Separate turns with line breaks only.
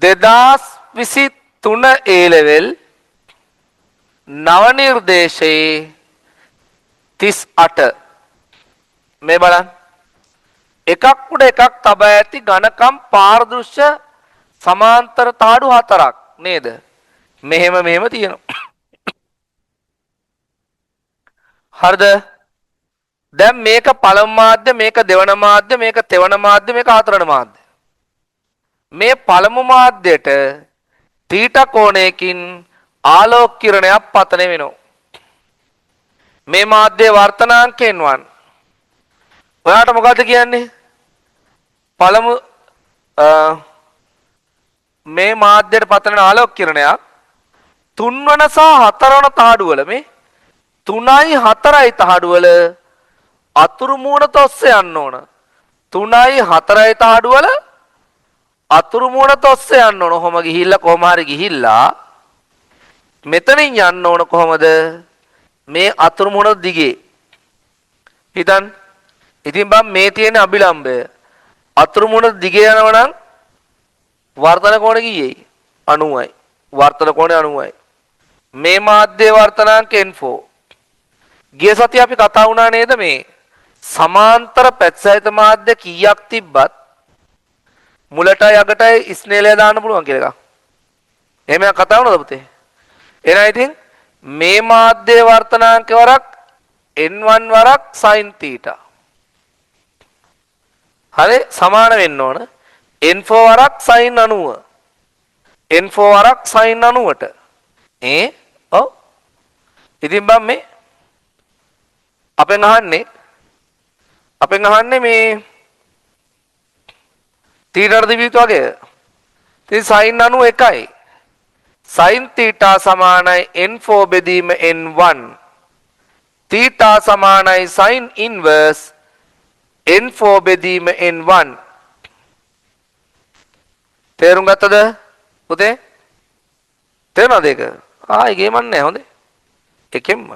2023 A level නව නිර්දේශයේ 38 මේ බලන්න එකක් උඩ එකක් තබා ඇති ඝනකම් පාරදෘශ්‍ය සමාන්තර තාඩු හතරක් නේද මෙහෙම තියෙනවා හරිද දැන් මේක පළමු මාධ්‍ය මේක දෙවන මාධ්‍ය මේක තෙවන මාධ්‍ය මේක හතරවන මාධ්‍ය මේ පළමු මාධ්‍යයට තීටා කෝණයකින් ආලෝක කිරණයක් පතන වෙනවා මේ මාධ්‍යයේ වර්තනාංකයෙන් 1 ඔයාට මොකද්ද කියන්නේ පළමු මේ මාධ්‍යයට පතන ආලෝක කිරණයක් තුන්වන සහ හතරවන තාඩු වල මේ 3යි 4යි තාඩු වල අතුරු මූණත ඔස්සේ යන්න ඕන 3යි 4යි තාඩු වල අතුරු මූණත ඔස්සේ යන්න ඕන කොහොම ගිහිල්ලා කොහොම හරි ගිහිල්ලා මෙතනින් යන්න ඕන කොහමද මේ අතුරු මූණත දිගේ හිතන්න ඉතින් බම් මේ තියෙන අභිලම්භය අතුරු මූණත දිගේ යනවා නම් වර්තන කෝණය කීයයි 90යි වර්තන කෝණය 90යි මේ මාධ්‍ය වර්තනාංක n4 ගිය සතිය අපි කතා වුණා නේද මේ සමාන්තර පැතිසහිත මාධ්‍ය කීයක් තිබ්බත් මුලටයි අගටයි ස්නේලය දාන්න පුළුවන් කියලා එකක්. එහෙම කතා වුණාද පුතේ? එහෙනම් ඉතින් මේ මාධ්‍ය වර්තනාංක වරක් n1 වරක් sin θ. හරි සමාන වෙන්න ඕන n4 වරක් sin 90. n4 වරක් sin 90ට. ඔව්. ඉතින් බම් මේ අපෙන් අහන්නේ මේ තීටාට දිවිත වගේ. ඉතින් sin 91යි. sin θ සමානයි n4 බෙදීම n1. θ සමානයි sin inverse n4 බෙදීම n1. තේරුම් ගත්තද පුතේ? තේරුණාද ඒක? ආයි ගේමක් නැහැ හොඳේ. එකෙන්ම